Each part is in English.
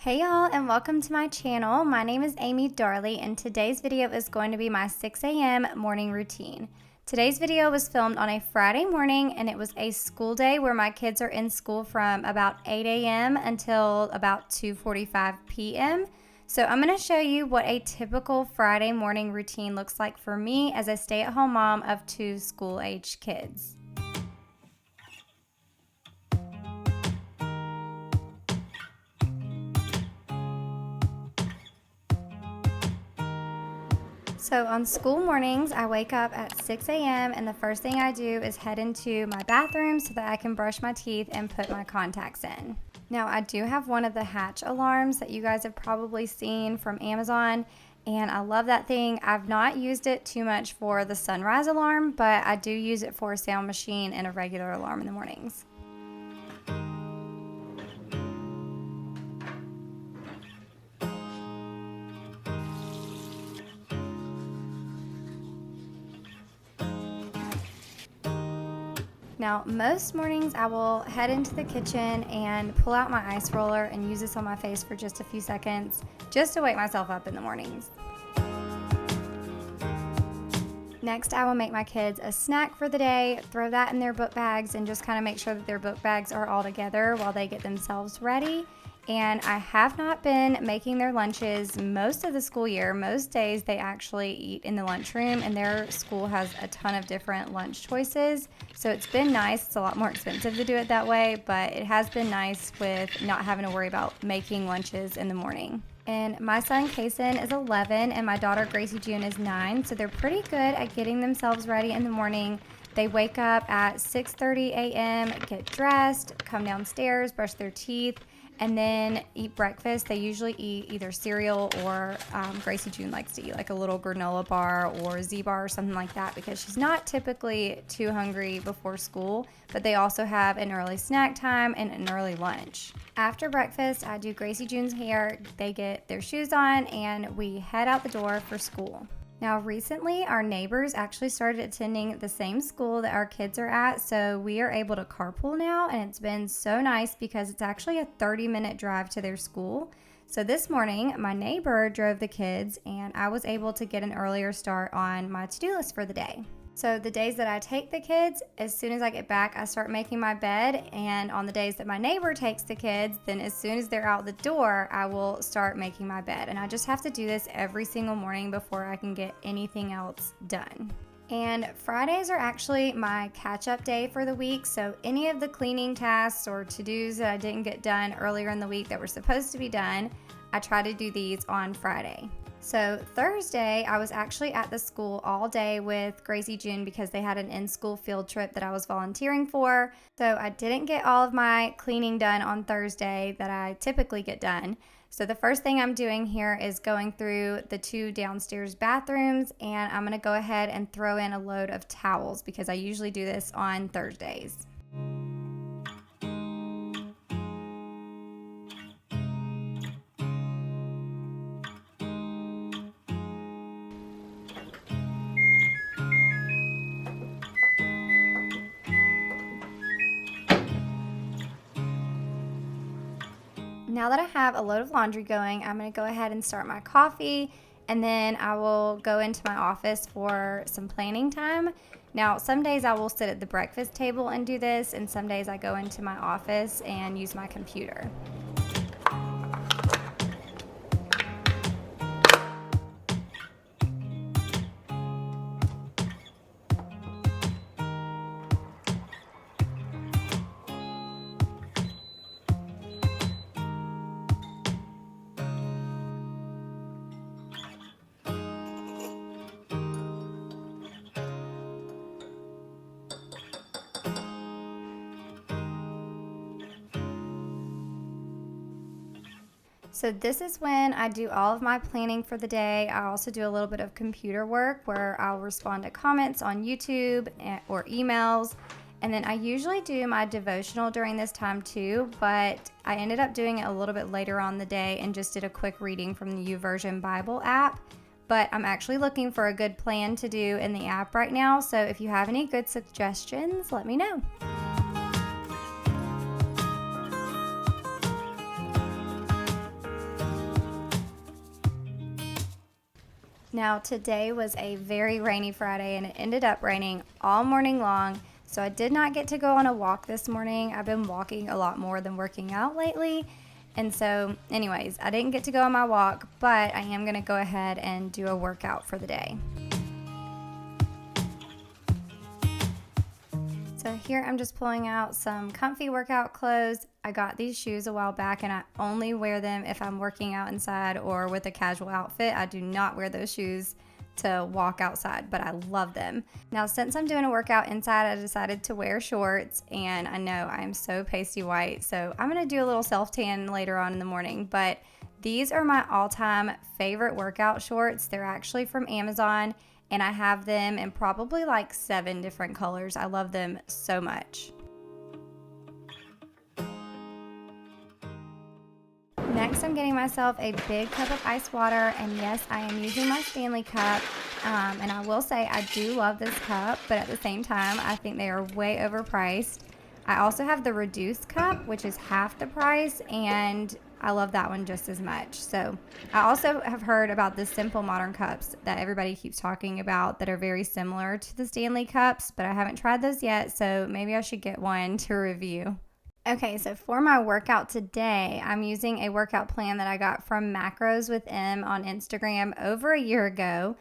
Hey y'all, and welcome to my channel. My name is Amy Darley, and today's video is going to be my 6 a.m. morning routine. Today's video was filmed on a Friday morning, and it was a school day where my kids are in school from about 8 a.m. until about 2:45 p.m. So I'm going to show you what a typical Friday morning routine looks like for me as a stay-at-home mom of 2 school-age kids. So on school mornings, I wake up at 6 a.m. and the first thing I do is head into my bathroom so that I can brush my teeth and put my contacts in. Now, I do have one of the Hatch alarms that you guys have probably seen from Amazon, and I love that thing. I've not used it too much for the sunrise alarm, but I do use it for a sound machine and a regular alarm in the mornings. Now, most mornings I will head into the kitchen and pull out my ice roller and use this on my face for just a few seconds, just to wake myself up in the mornings. Next, I will make my kids a snack for the day, throw that in their book bags, and just kind of make sure that their book bags are all together while they get themselves ready. And I have not been making their lunches most of the school year. Most days they actually eat in the lunchroom, and their school has a ton of different lunch choices. So it's been nice. It's a lot more expensive to do it that way, but it has been nice with not having to worry about making lunches in the morning. And my son Kason is 11 and my daughter Gracie June is 9, so they're pretty good at getting themselves ready in the morning. They wake up at 6:30 a.m., get dressed, come downstairs, brush their teeth, and then eat breakfast. They usually eat either cereal or Gracie June likes to eat like a little granola bar or Z-bar or something like that because she's not typically too hungry before school, but they also have an early snack time and an early lunch. After breakfast, I do Gracie June's hair, they get their shoes on, and we head out the door for school. Now, recently, our neighbors actually started attending the same school that our kids are at, so we are able to carpool now, and it's been so nice because it's actually a 30-minute drive to their school. So this morning, my neighbor drove the kids, and I was able to get an earlier start on my to-do list for the day. So the days that I take the kids, as soon as I get back, I start making my bed, and on the days that my neighbor takes the kids, then as soon as they're out the door, I will start making my bed. And I just have to do this every single morning before I can get anything else done. And Fridays are actually my catch-up day for the week, so any of the cleaning tasks or to-dos that I didn't get done earlier in the week that were supposed to be done, I try to do these on Friday. So Thursday, I was actually at the school all day with Gracie June because they had an in-school field trip that I was volunteering for. So I didn't get all of my cleaning done on Thursday that I typically get done. So the first thing I'm doing here is going through the 2 downstairs bathrooms, and I'm going to go ahead and throw in a load of towels because I usually do this on Thursdays. Now that I have a load of laundry going, I'm going to go ahead and start my coffee, and then I will go into my office for some planning time. Now, some days I will sit at the breakfast table and do this, and some days I go into my office and use my computer. So this is when I do all of my planning for the day. I also do a little bit of computer work where I'll respond to comments on YouTube or emails. And then I usually do my devotional during this time too, but I ended up doing it a little bit later on the day and just did a quick reading from the YouVersion Bible app. But I'm actually looking for a good plan to do in the app right now. So if you have any good suggestions, let me know. Now today was a very rainy Friday and it ended up raining all morning long, so I did not get to go on a walk this morning. I've been walking a lot more than working out lately, and so anyways, I didn't get to go on my walk, but I am going to go ahead and do a workout for the day. So here I'm just pulling out some comfy workout clothes. I got these shoes a while back and I only wear them if I'm working out inside or with a casual outfit. I do not wear those shoes to walk outside, but I love them. Now, since I'm doing a workout inside, I decided to wear shorts, and I know I'm so pasty white, so I'm gonna do a little self-tan later on in the morning, but these are my all-time favorite workout shorts. They're actually from Amazon, and I have them in probably like 7 different colors. I love them so much. Next, I'm getting myself a big cup of ice water, and yes, I am using my Stanley cup, and I will say I do love this cup, but at the same time, I think they are way overpriced. I also have the reduced cup, which is half the price, and I love that one just as much. So I also have heard about the simple modern cups that everybody keeps talking about that are very similar to the Stanley cups, but I haven't tried those yet, so maybe I should get one to review. Okay, so for my workout today, I'm using a workout plan that I got from Macros with M on Instagram over a year ago.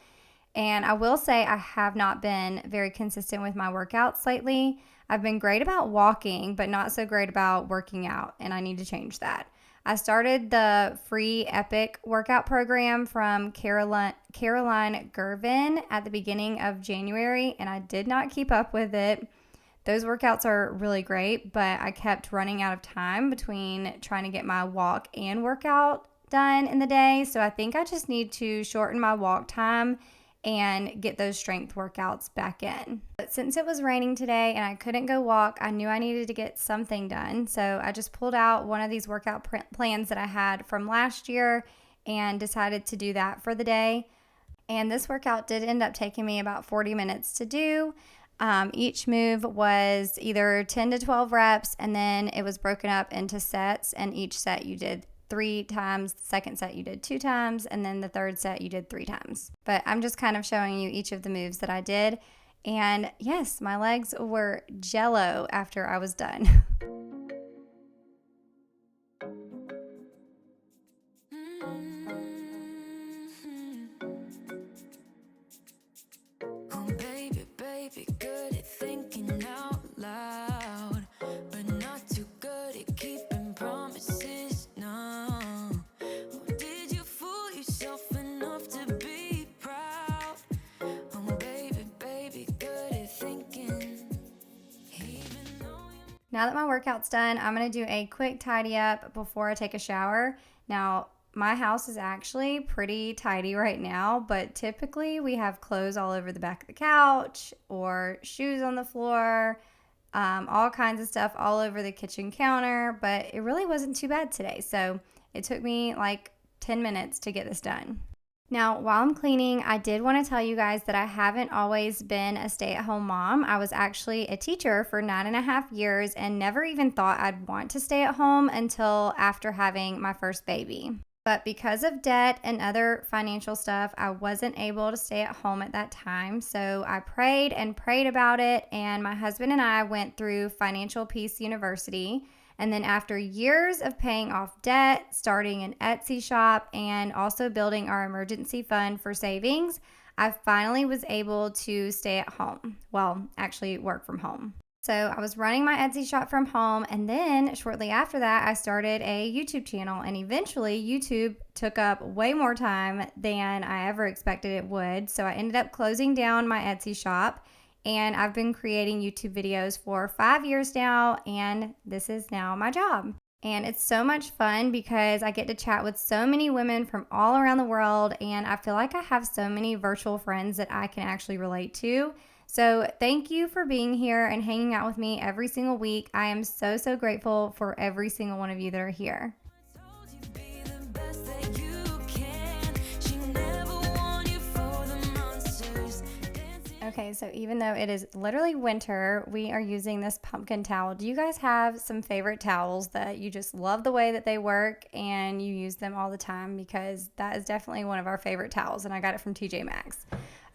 And I will say I have not been very consistent with my workouts lately. I've been great about walking, but not so great about working out, and I need to change that. I started the free Epic workout program from Caroline Gervin at the beginning of January, and I did not keep up with it. Those workouts are really great, but I kept running out of time between trying to get my walk and workout done in the day. So I think I just need to shorten my walk time and get those strength workouts back in. But since it was raining today and I couldn't go walk, I knew I needed to get something done. So I just pulled out one of these workout plans that I had from last year and decided to do that for the day. And this workout did end up taking me about 40 minutes to do. Each move was either 10 to 12 reps, and then it was broken up into sets, and each set you did 3 times, the second set you did 2 times, and then the third set you did 3 times. But I'm just kind of showing you each of the moves that I did, and yes, my legs were jello after I was done. Now that my workout's done, I'm going to do a quick tidy up before I take a shower. Now, my house is actually pretty tidy right now, but typically we have clothes all over the back of the couch or shoes on the floor, all kinds of stuff all over the kitchen counter, but it really wasn't too bad today. So it took me like 10 minutes to get this done. Now, while I'm cleaning, I did want to tell you guys that I haven't always been a stay-at-home mom. I was actually a teacher for 9.5 years and never even thought I'd want to stay at home until after having my first baby. But because of debt and other financial stuff, I wasn't able to stay at home at that time. So I prayed and prayed about it, and my husband and I went through Financial Peace University. And then after years of paying off debt, starting an Etsy shop, and also building our emergency fund for savings, I finally was able to stay at home. Well, actually work from home. So I was running my Etsy shop from home, and then shortly after that, I started a YouTube channel, and eventually YouTube took up way more time than I ever expected it would. So I ended up closing down my Etsy shop, and I've been creating YouTube videos for 5 years now, and this is now my job. And it's so much fun because I get to chat with so many women from all around the world, and I feel like I have so many virtual friends that I can actually relate to. So thank you for being here and hanging out with me every single week. I am so, so grateful for every single one of you that are here. Okay, so even though it is literally winter, we are using this pumpkin towel. Do you guys have some favorite towels that you just love the way that they work and you use them all the time? Because that is definitely one of our favorite towels, and I got it from TJ Maxx.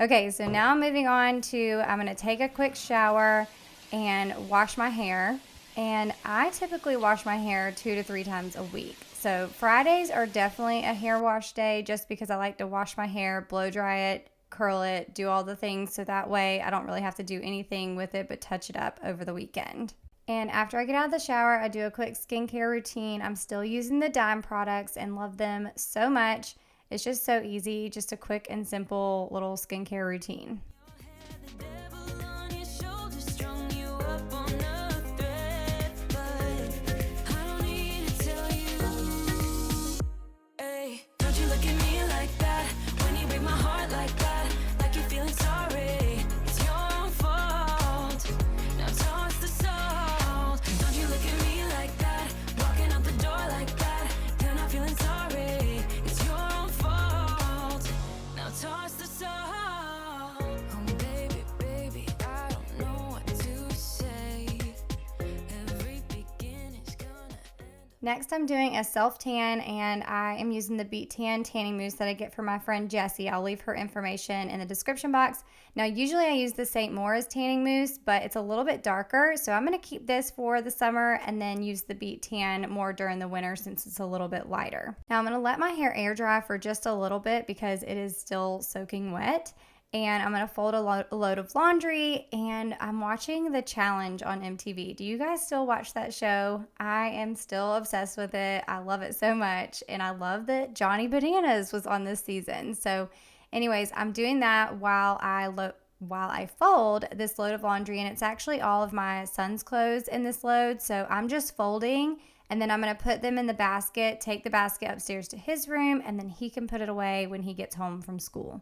Okay, so now I'm moving on to, I'm going to take a quick shower and wash my hair. And I typically wash my hair 2 to 3 times a week. So Fridays are definitely a hair wash day just because I like to wash my hair, blow dry it, curl it, do all the things, so that way I don't really have to do anything with it but touch it up over the weekend. And after I get out of the shower, I do a quick skincare routine. I'm still using the Dime products and love them so much. It's just so easy, just a quick and simple little skincare routine. Next, I'm doing a self-tan, and I am using the Beat Tan tanning mousse that I get from my friend Jessie. I'll leave her information in the description box. Now, usually I use the St. Maura's tanning mousse, but it's a little bit darker, so I'm going to keep this for the summer and then use the Beat Tan more during the winter since it's a little bit lighter. Now, I'm going to let my hair air dry for just a little bit because it is still soaking wet. And I'm going to fold a load of laundry, and I'm watching The Challenge on MTV. Do you guys still watch that show? I am still obsessed with it. I love it so much, and I love that Johnny Bananas was on this season. So anyways, I'm doing that while I fold this load of laundry, and it's actually all of my son's clothes in this load. So I'm just folding, and then I'm going to put them in the basket, take the basket upstairs to his room, and then he can put it away when he gets home from school.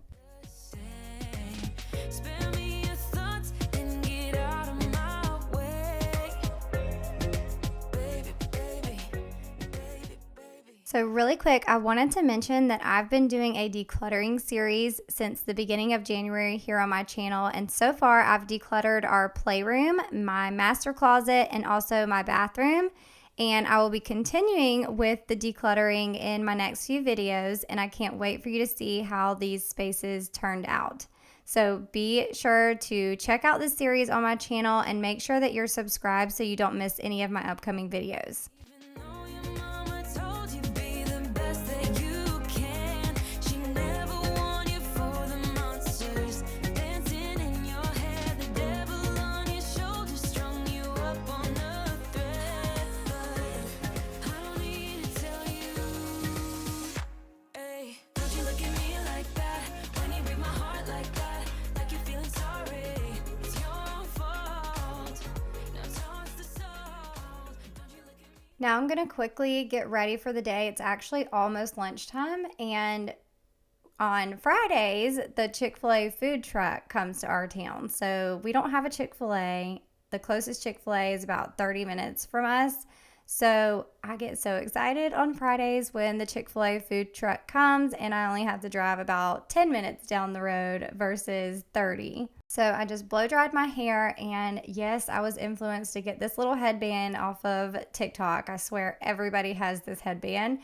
So really quick, I wanted to mention that I've been doing a decluttering series since the beginning of January here on my channel, and so far I've decluttered our playroom, my master closet, and also my bathroom. And I will be continuing with the decluttering in my next few videos, and I can't wait for you to see how these spaces turned out. So be sure to check out this series on my channel and make sure that you're subscribed so you don't miss any of my upcoming videos. Now I'm going to quickly get ready for the day. It's actually almost lunchtime, and on Fridays, the Chick-fil-A food truck comes to our town. So we don't have a Chick-fil-A. The closest Chick-fil-A is about 30 minutes from us. So I get so excited on Fridays when the Chick-fil-A food truck comes, and I only have to drive about 10 minutes down the road versus 30. So I just blow dried my hair, and yes, I was influenced to get this little headband off of TikTok. I swear everybody has this headband.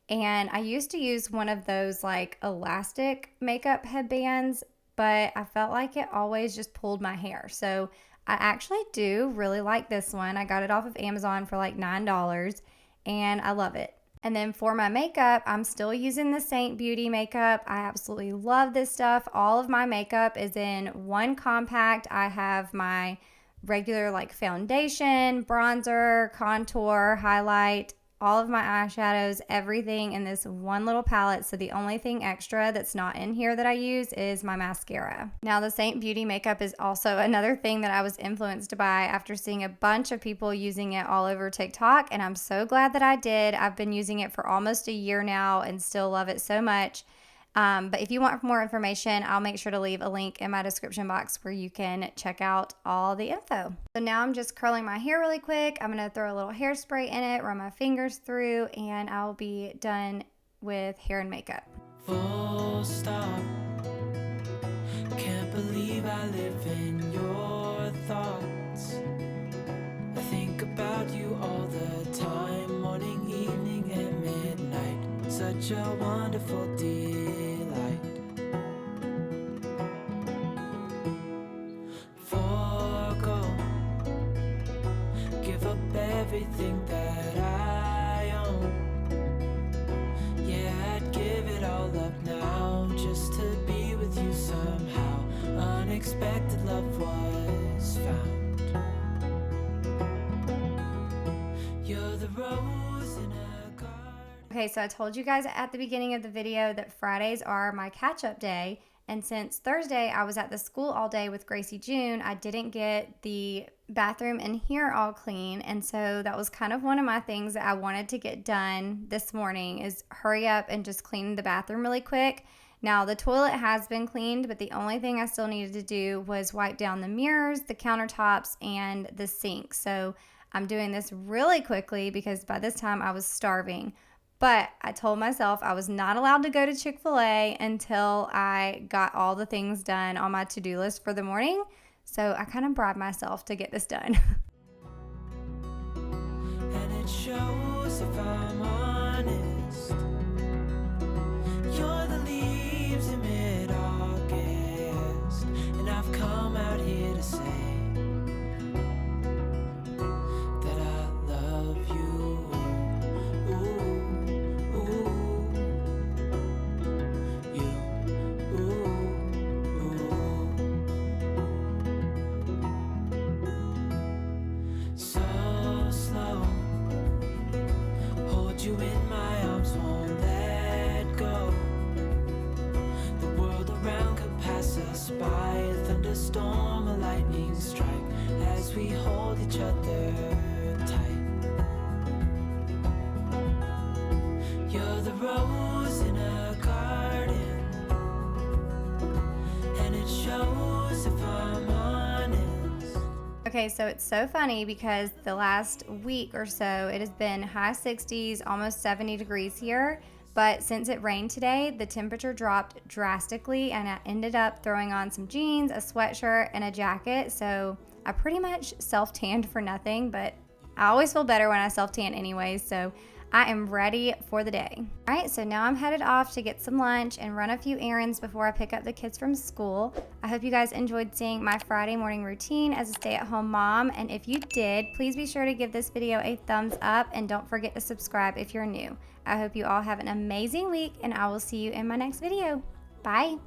And I used to use one of those like elastic makeup headbands, but I felt like it always just pulled my hair. So I actually do really like this one. I got it off of Amazon for like $9, and I love it. And then for my makeup, I'm still using the Saint Beauty makeup. I absolutely love this stuff. All of my makeup is in one compact. I have my regular like foundation, bronzer, contour, highlight, all of my eyeshadows, everything in this one little palette. So the only thing extra that's not in here that I use is my mascara. Now the Saint Beauty makeup is also another thing that I was influenced by after seeing a bunch of people using it all over TikTok, and I'm so glad that I did. I've been using it for almost a year now and still love it so much. But if you want more information, I'll make sure to leave a link in my description box where you can check out all the info. So now I'm just curling my hair really quick. I'm going to throw a little hairspray in it, run my fingers through, and I'll be done with hair and makeup. Full stop. Can't can't believe I live in your thoughts. I think about you all the time, morning, evening, and midnight. Such a wonderful delight. Forgo, give up everything that I own. Yeah, I'd give it all up now just to be with you somehow. Unexpected love was found. You're the rose in a garden. Okay, so I told you guys at the beginning of the video that Fridays are my catch-up day. And since Thursday I was at the school all day with Gracie June, I didn't get the bathroom in here all clean. And so that was kind of one of my things that I wanted to get done this morning, is hurry up and just clean the bathroom really quick. Now the toilet has been cleaned, but the only thing I still needed to do was wipe down the mirrors, the countertops, and the sink. So I'm doing this really quickly because by this time I was starving. But I told myself I was not allowed to go to Chick-fil-A until I got all the things done on my to-do list for the morning. So I kind of bribed myself to get this done. And it shows if I'm honest. You're the leaves in mid-August, and I've come out here to say that I love you. You in my arms, won't let go. The world around could pass us by, a thunderstorm, a lightning strike, as we hold each other tight. You're the rose in a garden, and it shows if I'm honest. Okay, so it's so funny because the last week or so it has been high 60s, almost 70 degrees here, but since it rained today, the temperature dropped drastically and I ended up throwing on some jeans, a sweatshirt, and a jacket. So I pretty much self-tanned for nothing, but I always feel better when I self-tan anyways, so I am ready for the day. All right, so now I'm headed off to get some lunch and run a few errands before I pick up the kids from school. I hope you guys enjoyed seeing my Friday morning routine as a stay-at-home mom, and if you did, please be sure to give this video a thumbs up and don't forget to subscribe if you're new. I hope you all have an amazing week, and I will see you in my next video. Bye.